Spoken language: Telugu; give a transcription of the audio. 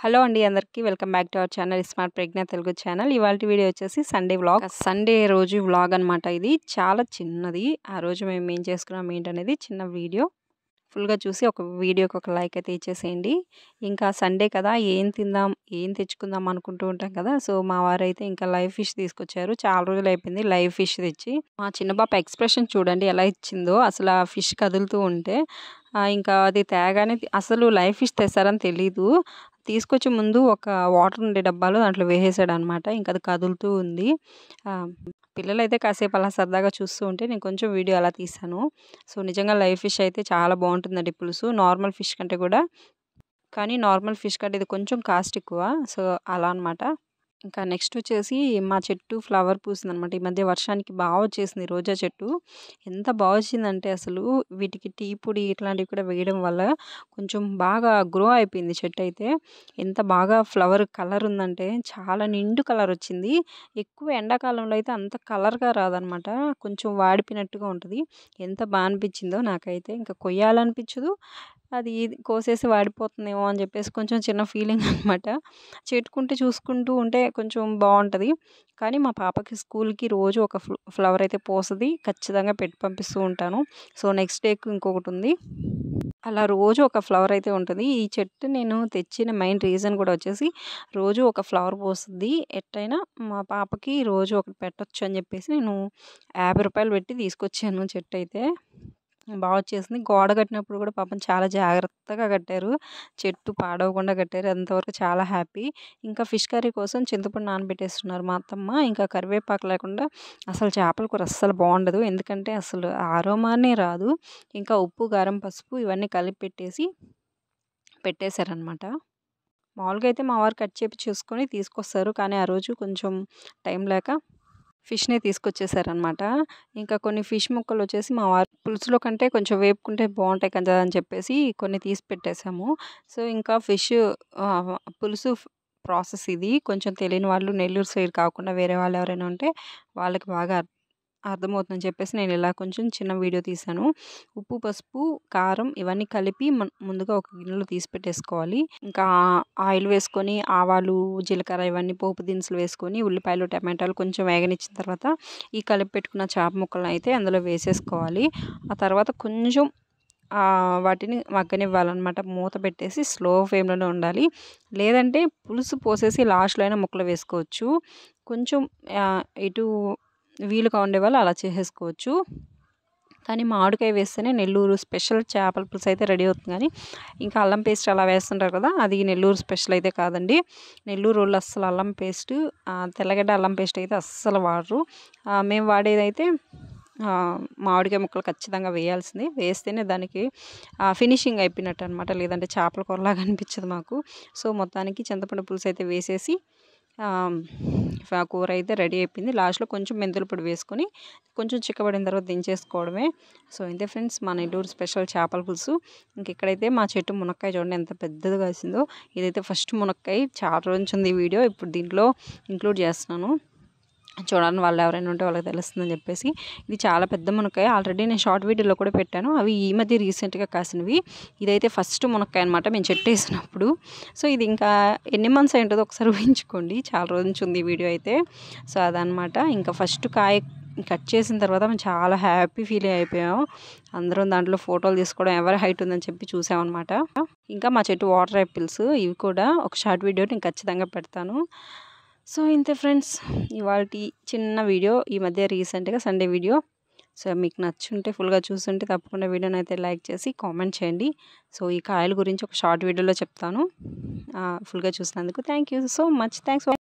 హలో అండి అందరికీ welcome back to our channel smart Pragna Telugu channel. ఇవాల్టి వీడియో వచ్చేసి సండే వ్లాగ్. సండే రోజు వ్లాగ్ అనమాట. ఇది చాలా చిన్నది. ఆ రోజు మేము ఏం చేసుకున్నాం ఏంటనేది చిన్న వీడియో. ఫుల్గా చూసి ఒక వీడియోకి ఒక లైక్ అయితే ఇచ్చేసేయండి. ఇంకా సండే కదా, ఏం తిందాం ఏం తెచ్చుకుందాం అనుకుంటూ ఉంటాం కదా. సో మా వారైతే ఇంకా లైవ్ ఫిష్ తీసుకొచ్చారు. చాలా రోజులు అయిపోయింది లైవ్ ఫిష్ తెచ్చి. మా చిన్న పాప ఎక్స్ప్రెషన్ చూడండి ఎలా ఇచ్చిందో. అసలు ఆ ఫిష్ కదులుతూ ఉంటే ఇంకా అది తేగానే అసలు లైవ్ ఫిష్ తెస్తారని తెలీదు. తీసుకొచ్చే ముందు ఒక వాటర్ ఉండే డబ్బాలో దాంట్లో వేసేసాడనమాట. ఇంకా అది కదులుతూ ఉంది. పిల్లలైతే కాసేపు అలా సరదాగా చూస్తూ ఉంటే నేను కొంచెం వీడియో అలా తీశాను. సో నిజంగా లైవ్ ఫిష్ అయితే చాలా బాగుంటుందండి పులుసు, నార్మల్ ఫిష్ కంటే కూడా. కానీ నార్మల్ ఫిష్ కంటే ఇది కొంచెం కాస్ట్ ఎక్కువ. సో అలా అనమాట. ఇంకా నెక్స్ట్ వచ్చేసి మా చెట్టు ఫ్లవర్ పూసిందనమాట. ఈ మధ్య వర్షానికి బాగా వచ్చేసింది రోజా చెట్టు. ఎంత బాగా వచ్చిందంటే అసలు వీటికి టీ పొడి ఇట్లాంటివి కూడా వేయడం వల్ల కొంచెం బాగా గ్రో అయిపోయింది చెట్టు అయితే. ఎంత బాగా ఫ్లవర్ కలర్ ఉందంటే చాలా నిండు కలర్ వచ్చింది. ఎక్కువ ఎండాకాలంలో అయితే అంత కలర్గా రాదనమాట, కొంచెం వాడిపోయినట్టుగా ఉంటుంది. ఎంత బాగా అనిపించిందో నాకైతే. ఇంకా కొయ్యాలనిపించదు, అది కోసేసి వాడిపోతుందేమో అని చెప్పేసి కొంచెం చిన్న ఫీలింగ్ అనమాట. చెట్టుకుంటే చూసుకుంటూ ఉంటే కొంచెం బాగుంటుంది. కానీ మా పాపకి స్కూల్కి రోజు ఒక ఫ్లవర్ అయితే పోస్తుంది, ఖచ్చితంగా పెట్టి పంపిస్తూ ఉంటాను. సో నెక్స్ట్ డేకి ఇంకొకటి ఉంది. అలా రోజు ఒక ఫ్లవర్ అయితే ఉంటుంది. ఈ చెట్టు నేను తెచ్చిన మెయిన్ రీజన్ కూడా వచ్చేసి రోజు ఒక ఫ్లవర్ పోస్తుంది. ఎట్టయినా మా పాపకి రోజు ఒకటి పెట్టొచ్చు అని చెప్పేసి నేను 50 రూపాయలు పెట్టి తీసుకొచ్చాను. చెట్టు అయితే బాగా వచ్చేసింది. గోడ కట్టినప్పుడు కూడా పాపం చాలా జాగ్రత్తగా కట్టారు. చెట్టు పాడవకుండా కట్టారు. అంతవరకు చాలా హ్యాపీ. ఇంకా ఫిష్ కర్రీ కోసం చింతపండు నానబెట్టేస్తున్నారు మా అత్తమ్మ. ఇంకా కరివేపాకు లేకుండా అసలు చేపల కూర అస్సలు బాగుండదు. ఎందుకంటే అసలు ఆరోమానే రాదు. ఇంకా ఉప్పు, కారం, పసుపు ఇవన్నీ కలిపి పెట్టేశారనమాట. మామూలుగా అయితే మా వారు కట్ చేసుకొని తీసుకొస్తారు. కానీ ఆ రోజు కొంచెం టైం లేక ఫిష్‌నే తీసుకొచ్చేసారనమాట. ఇంకా కొన్ని ఫిష్ ముక్కలు వచ్చేసి మా వారు పులుసులో కంటే కొంచెం వేపుకుంటే బాగుంటాయి కదా అని చెప్పేసి కొన్ని తీసి పెట్టేసాము. సో ఇంకా ఫిష్ పులుసు ప్రాసెస్ ఇది. కొంచెం తెలియని వాళ్ళు నెల్లూరు సైడ్ కాకుండా వేరే వాళ్ళు ఎవరైనా ఉంటే వాళ్ళకి బాగా అర్థమవుతుందని చెప్పేసి నేను ఇలా కొంచెం చిన్న వీడియో తీశాను. ఉప్పు, పసుపు, కారం ఇవన్నీ కలిపి ముందుగా ఒక గిన్నెలో తీసి పెట్టేసుకోవాలి. ఇంకా ఆయిల్ వేసుకొని ఆవాలు, జీలకర్ర ఇవన్నీ పోపు దినుసులు వేసుకొని ఉల్లిపాయలు, టమాటాలు కొంచెం వేగనిచ్చిన తర్వాత ఈ కలిపి పెట్టుకున్న చేప ముక్కలను అయితే అందులో వేసేసుకోవాలి. ఆ తర్వాత కొంచెం వాటిని మగ్గనివ్వాలన్నమాట. మూత పెట్టేసి స్లో ఫ్లేమ్లోనే ఉండాలి. లేదంటే పులుసు పోసేసి లాస్ట్లో అయినా ముక్కలు వేసుకోవచ్చు. కొంచెం ఇటు వీలుగా ఉండేవాళ్ళు అలా చేసేసుకోవచ్చు. కానీ మామిడికాయ వేస్తేనే నెల్లూరు స్పెషల్ చేపల పులుసు అయితే రెడీ అవుతుంది. కానీ ఇంకా అల్లం పేస్ట్ అలా వేస్తుంటారు కదా, అది నెల్లూరు స్పెషల్ అయితే కాదండి. నెల్లూరు వాళ్ళు అస్సలు అల్లం పేస్ట్, తెల్లగడ్డ అల్లం పేస్ట్ అయితే అస్సలు వాడరు. మేము వాడేదైతే మామిడికాయ ముక్కలు ఖచ్చితంగా వేయాల్సింది. వేస్తేనే దానికి ఫినిషింగ్ అయిపోయినట్టు అనమాట. లేదంటే చేపల కూరలాగా అనిపించదు మాకు. సో మొత్తానికి చింతపండు పులుసు అయితే వేసేసి కూర అయితే రెడీ అయిపోయింది. లాస్ట్లో కొంచెం మెంతుల పొడి వేసుకొని కొంచెం చిక్కబడిన తర్వాత దించేసుకోవడమే. సో ఇంతే ఫ్రెండ్స్ మా నెల్లూరు స్పెషల్ చేపల పులుసు. ఇంక ఇక్కడైతే మా చెట్టు మునక్కాయ చూడండి ఎంత పెద్దదిగా వేసిందో. ఇదైతే ఫస్ట్ మునక్కాయ. చాలా రోజు నుంచి ఉంది ఈ వీడియో. ఇప్పుడు దీంట్లో ఇంక్లూడ్ చేస్తున్నాను. చూడండి వాళ్ళు ఎవరైనా ఉంటే వాళ్ళకి తెలుస్తుందని చెప్పేసి. ఇది చాలా పెద్ద మునక్కాయ. ఆల్రెడీ నేను షార్ట్ వీడియోలో కూడా పెట్టాను. అవి ఈ మధ్య రీసెంట్గా కాసినవి. ఇదైతే ఫస్ట్ మునక్కాయ అనమాట మేము చెట్టు వేసినప్పుడు. సో ఇది ఇంకా ఎన్ని మంత్స్ అయి ఉంటుందో ఒకసారి ఊహించుకోండి. చాలా రోజు నుంచి ఉంది ఈ వీడియో అయితే. సో అదనమాట. ఇంకా ఫస్ట్ కాయ కట్ చేసిన తర్వాత మేము చాలా హ్యాపీ ఫీల్ అయిపోయాం. అందరం దాంట్లో ఫోటోలు తీసుకోవడం, ఎవరి హైట్ ఉందని చెప్పి చూసామన్నమాట. ఇంకా మా చెట్టు వాటర్ యాపిల్స్ ఇవి కూడా ఒక షార్ట్ వీడియో నేను ఖచ్చితంగా పెడతాను. సో ఇంతే ఫ్రెండ్స్ ఇవాల్టి చిన్న వీడియో. ఈ మధ్య రీసెంట్గా సండే వీడియో. సో మీకు నచ్చుంటే ఫుల్గా చూస్తుంటే తప్పకుండా వీడియోని అయితే లైక్ చేసి కామెంట్ చేయండి. సో ఈ కాయల గురించి ఒక షార్ట్ వీడియోలో చెప్తాను. ఫుల్గా చూసినందుకు thank you so much. Thanks for